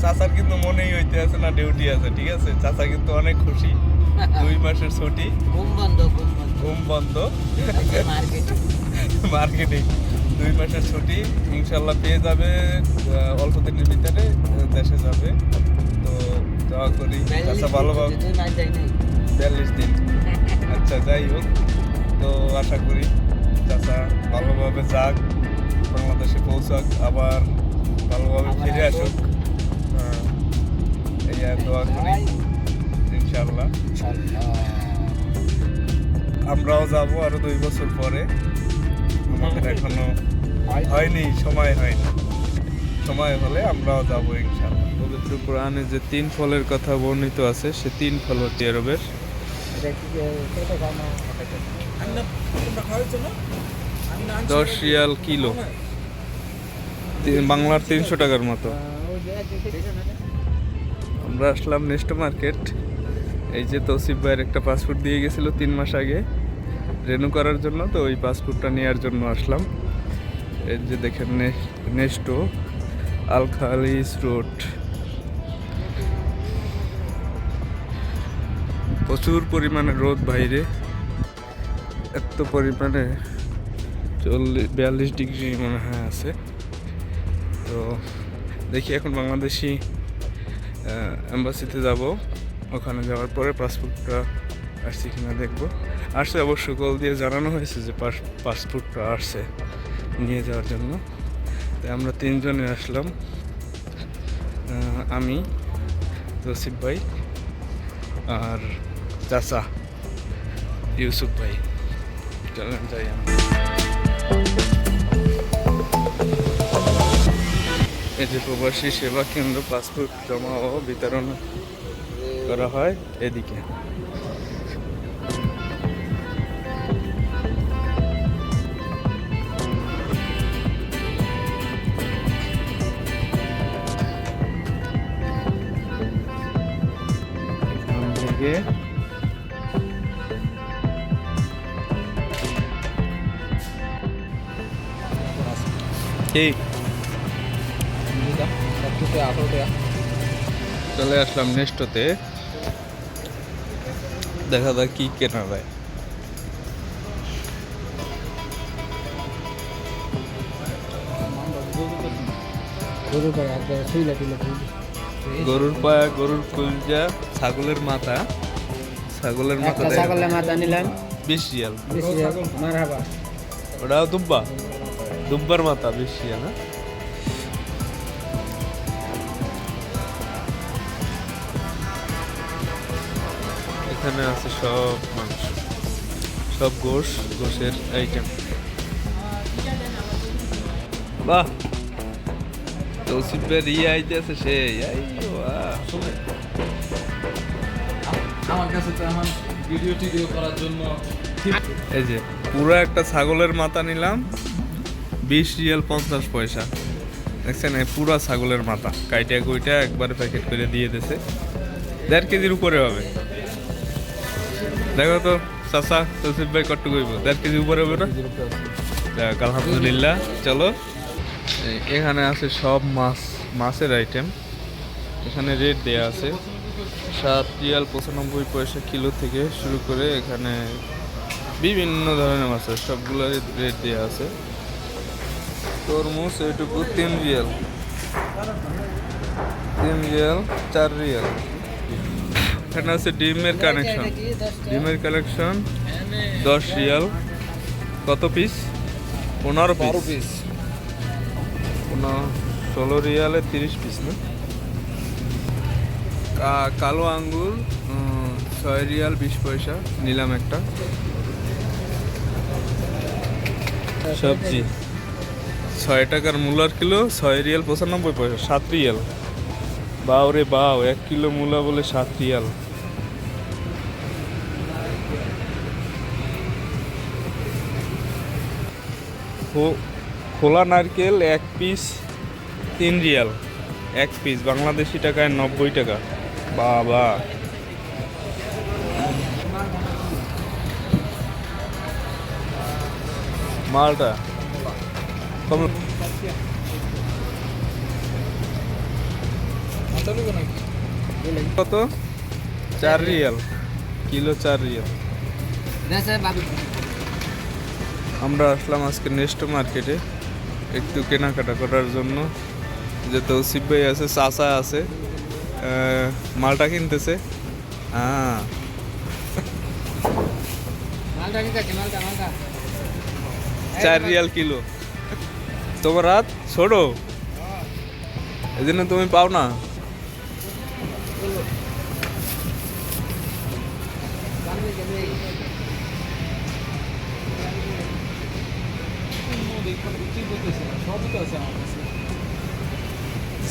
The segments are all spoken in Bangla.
চাচার কিন্তু মনেই হইতে আছে না ডিউটি আছে, ঠিক আছে? চাচা কিন্তু অনেক খুশি, 2 মাসের ছুটি, ঘুম বন্ধ, মার্কেটিং 2 মাসের ছুটি ইনশাল্লাহ পেয়ে যাবে অল্প দিনের ভিতরে, দেশে যাবে। তো দোয়া করি চাচা ভালোভাবে, 42 দিন। আচ্ছা, যাই হোক, তো আশা করি চাচা ভালোভাবে যাক, বাংলাদেশে পৌঁছাক, আবার ভালোভাবে ফিরে আসুক, এই আর দোয়া করি ইনশাল্লাহ। আমরাও যাব আরো 2 বছর পরে, আমাদের এখনো হয়নি, সময় হয়নি, সময় হলে আমরাও যাব ইনশাল্লাহ। পবিত্র কোরআনে যে 3 ফলের কথা বর্ণিত আছে, সে 3 ফল হচ্ছে আরবের 10 রিয়াল কিলো, বাংলার 300 টাকার মতো। আমরা আসলাম নেস্টো মার্কেট। এই যে তৌসিফ ভাইয়ের একটা পাসপোর্ট দিয়ে গেছিল 3 মাস আগে রেনু করার জন্য, তো ওই পাসপোর্টটা নেওয়ার জন্য আসলাম। এই যে দেখেন নেস্টো আল খালিস রোড। প্রচুর পরিমাণে রোদ বাইরে, এত পরিমাণে 42 ডিগ্রি মনে হয় আছে। তো দেখি এখন বাংলাদেশি এম্বাসিতে যাব, ওখানে যাওয়ার পরে পাসপোর্টটা আসছে কিনা দেখবো। আসছে অবশ্য, কল দিয়ে জানানো হয়েছে যে পাসপোর্টটা আসছে নিয়ে যাওয়ার জন্য। তাই আমরা 3 জনে আসলাম, আমি, তৌসিফ ভাই আর চাচা ইউসুফ ভাই। চলেন যাই আমরা। এই যে প্রবাসী সেবা কেন্দ্র, পাসপোর্ট জমা ও বিতরণ করা হয় এদিকে। ঠিক চলে আসলাম নেস্টোতে, দেখা যাক কি কেনা যায়। গরুর পায়া, গরুর কলজা, ছাগলের মাথা, ছাগলের মাথা নিলাম 20 রিয়াল। মারহাবা। ওটাও দুব্বার মাথা 20 রিয়াল। না এখানে আছে সব মাংস, সব গোশের আইটেম। বাহ, তৌসিফের আইতে আছে সেই। আমার কাছে তো এখন ভিডিও করার জন্য এই যে পুরো একটা ছাগলের মাথা নিলাম 20 রিয়াল 50 পয়সা। দেখছেন, এই পুরো ছাগলের মাথা কাইটা কুইটা একবারে প্যাকেট করে দিয়ে দিয়েছে। 1.5 কেজির উপরে হবে। দেখো তো চাচা, তৌসিফ ভাই কত কইব? 1.5 কেজি উপরে হবে না? যাক, আলহামদুলিল্লাহ। চলো, এখানে আছে সব মাছের আইটেম। এখানে রেট দেয়া আছে 7 রিয়াল 95 পয়সা কিলো থেকে শুরু করে এখানে বিভিন্ন ধরনের মাছ আছে, সবগুলোর রেট দেওয়া আছে। তরমুজ এইটুকু 3 রিয়াল, 4 রিয়াল। এখানে আছে ডিমের কালেকশন 10 রিয়াল। কত পিস? 15 পিস। 16 রিয়ালে 30 পিস না? কালো আঙ্গুর 6 রিয়াল 20 পয়সা নিলাম একটা। সবজি 6 টাকার মূলার কিলো, 6 রিয়াল 95 পয়সা, 7 রিয়াল। বাও রে বাও, 1 কিলো মূলা বলে 7 রিয়াল। খোলা নারকেল 1 পিস 3 রিয়াল, 1 পিস বাংলাদেশি টাকায় 90 টাকা। বাবা, মালটা কম। কত? 4 রিয়াল কিলো, 4 রিয়াল। আমরা আসলাম আজকে নেস্টো মার্কেটে একটু কেনাকাটা করার জন্য। যে তৌসিফ ভাই আছে, চাচা আছে, মালটা কিনতেছে। হ্যাঁ, 4 রিয়াল কিলো। তোমার হাত ছোট, এই জন্য তুমি পাও না।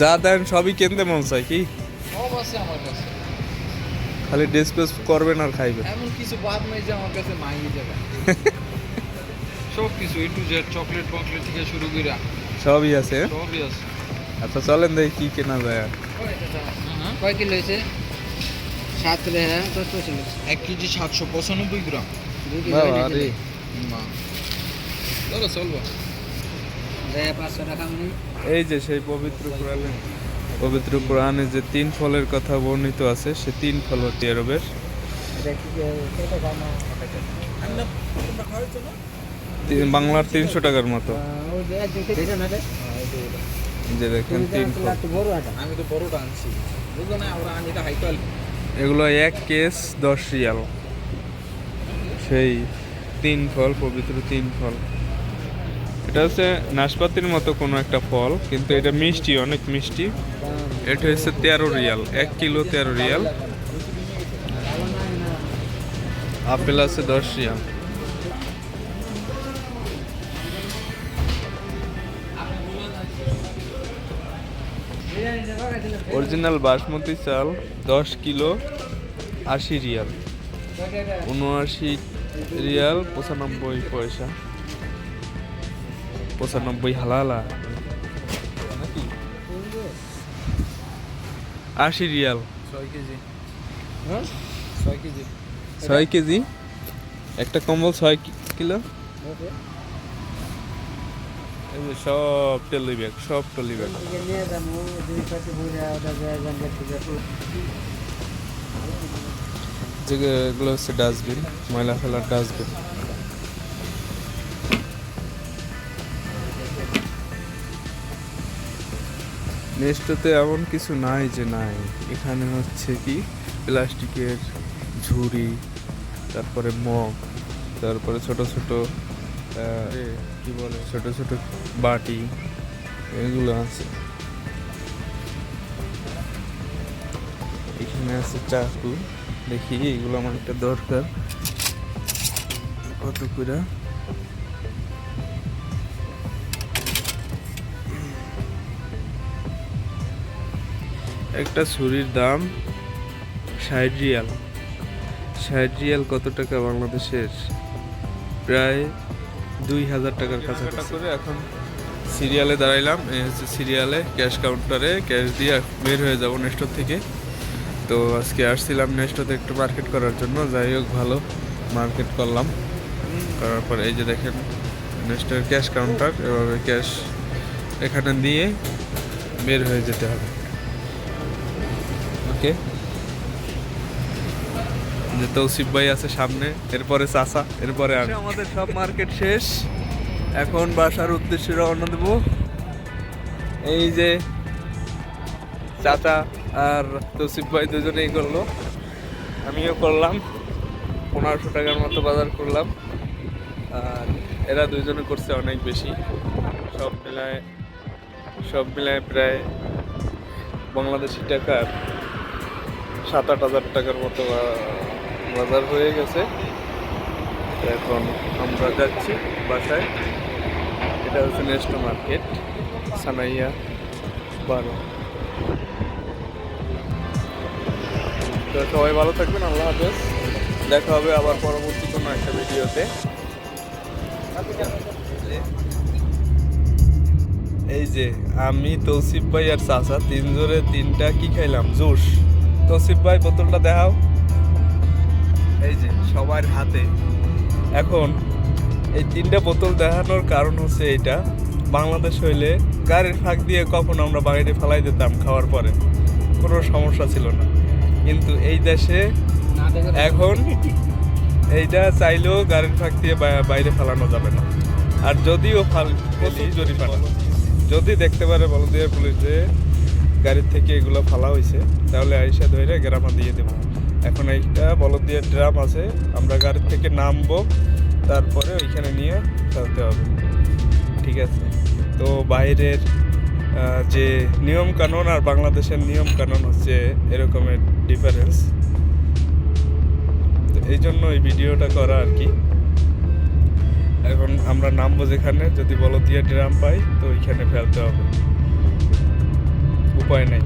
যা দেন সবই কিনতে মন চাই কি, সব আছে আমার কাছে, খালি ডিসপোজ করবেন আর খাইবেন। এমন কিছু বাদ নাই যে আমার কাছে নাই এই জায়গা। সব কিছু A to Z, চকলেট বকলেট থেকে শুরু করে সবই আছে। সবই আছে। আচ্ছা চলেন দেখি কি কেনা যায় আর। কয় কিলো হয়েছে? 7 কিলো, হ্যাঁ 10 কিলো। 1 কেজি 795 গ্রাম। 2 কিলো বাবা রে, না দাদা চলবো। 500 টাকা মানে। এই যে সেই পবিত্র কোরআনে যে 3 ফলের কথা বর্ণিত আছে, সে 3 ফল হচ্ছে আরবের। এটা কি কত দাম? বাংলার 300 টাকার মতো। ওই যে দেখে না রে। যে দেখেন 3 ফল, তো বড় আটা। আমি তো বড়টা আনছি, বুঝলো না? আমরা আনি এটা হাই কোয়ালিটি। এগুলো 1 কেস 10 রিয়াল। সেই 3 ফল, পবিত্র 3 ফল। এটা হচ্ছে নাশপাতির মতো কোনো একটা ফল, কিন্তু এটা মিষ্টি, অনেক মিষ্টি। এটা হচ্ছে 13 রিয়াল, 1 কিলো 13 রিয়াল। আপেল আছে 10 রিয়াল। অরিজিনাল বাসমতি চাল 10 কিলো 80 রিয়াল, 79 রিয়াল 95 পয়সা। 95 হালালা নাকি? 80 রিয়াল 6 কেজি। হ্যাঁ 6 কেজি। 6 কেজি। একটা কম্বল 6 কিলো। এই যে সব টলি ব্যাগ, সব টলি ব্যাগ। নিয়ে যাবো 2 পাতে ঘুরে ওটা যায় গঙ্গা থেকে। যেগুলো হচ্ছে ডাস্টবিন, ময়লা ফেলার ডাস্টবিন। নেস্টোতে এমন কিছু নাই যে নাই, এখানে হচ্ছে কি প্লাস্টিকের ঝুড়ি, তারপরে মগ, তারপরে ছোট ছোট কি বলে, ছোট ছোট বাটি, এগুলো আছে। এখানে আছে চাকু, দেখি এগুলো আমার একটা দরকার। কত করে? একটা ছুরির দাম 60 রিয়াল। 60 রিয়াল কত টাকা বাংলাদেশের? প্রায় 2000 টাকার কাছাকাছি। করে এখন সিরিয়ালে দাঁড়াইলাম। এই হচ্ছে সিরিয়ালে, ক্যাশ কাউন্টারে ক্যাশ দিয়ে বের হয়ে যাব নেস্টোর থেকে। তো আজকে আসছিলাম নেস্টোতে একটু মার্কেট করার জন্য, যাই হোক ভালো মার্কেট করলাম। করার পর এই যে দেখেন নেস্টোর ক্যাশ কাউন্টার, এভাবে ক্যাশ এখানে দিয়ে বের হয়ে যেতে হবে। ওকে, যে তৌসিফ ভাই আছে সামনে, এরপরে চাচা, এরপরে আমাদের সব মার্কেট শেষ। এখন বাসার উদ্দেশ্যে রওনা দেব। এই যে চাচা আর তৌসিফ ভাই দুজনেই করলো, আমিও করলাম। 1500 টাকার মতো বাজার করলাম, আর এরা দুজনে করছে অনেক বেশি। সব মিলায় প্রায় বাংলাদেশি টাকার 7-8 হাজার টাকার মতো বাজার হয়ে গেছে। এখন আমরা যাচ্ছি বাসায়। এটা হচ্ছে নেস্টো মার্কেট, সানাইয়া 12। তো সবাই ভালো থাকবেন, আল্লাহ হাফেজ। দেখা হবে আবার পরবর্তী কোনো একটা ভিডিওতে। এই যে আমি, তৌসিফ ভাই আর চাচা তিনজনে 3টা কি খাইলাম, জুস। তৌসিফ ভাই বোতলটা দেখাও। এই যে সবার হাতে। এখন এই 3টা বোতল দেখানোর কারণ হচ্ছে এইটা, বাংলাদেশ হইলে গাড়ির ফাঁক দিয়ে কখন আমরা বাইরে ফেলাই দিতাম খাওয়ার পরে, কোনো সমস্যা ছিল না, কিন্তু এই দেশে না দেখে এখন এইটা চাইলেও গাড়ির ফাঁক দিয়ে বাইরে ফেলানো যাবে না। আর যদিও প্রচুর জরিমানা, যদি দেখতে পারে বলদিয়া পুলিশে গাড়ির থেকে এগুলো ফালা হয়েছে, তাহলে আইসা ধরে গ্রামা দিয়ে দেবো। এখন এইটা বলদিয়া ড্রাম আছে, আমরা গাড়ির থেকে নামবো, তারপরে ওইখানে নিয়ে ফেলতে হবে, ঠিক আছে? তো বাইরের যে নিয়ম কানুন আর বাংলাদেশের নিয়ম কানুন হচ্ছে এরকমের ডিফারেন্স। তো এই জন্য এই ভিডিওটা করা আর কি। এখন আমরা নামবো যেখানে, যদি বলদিয়া ড্রাম পাই তো ওইখানে ফেলতে হবে, উপায় নেই।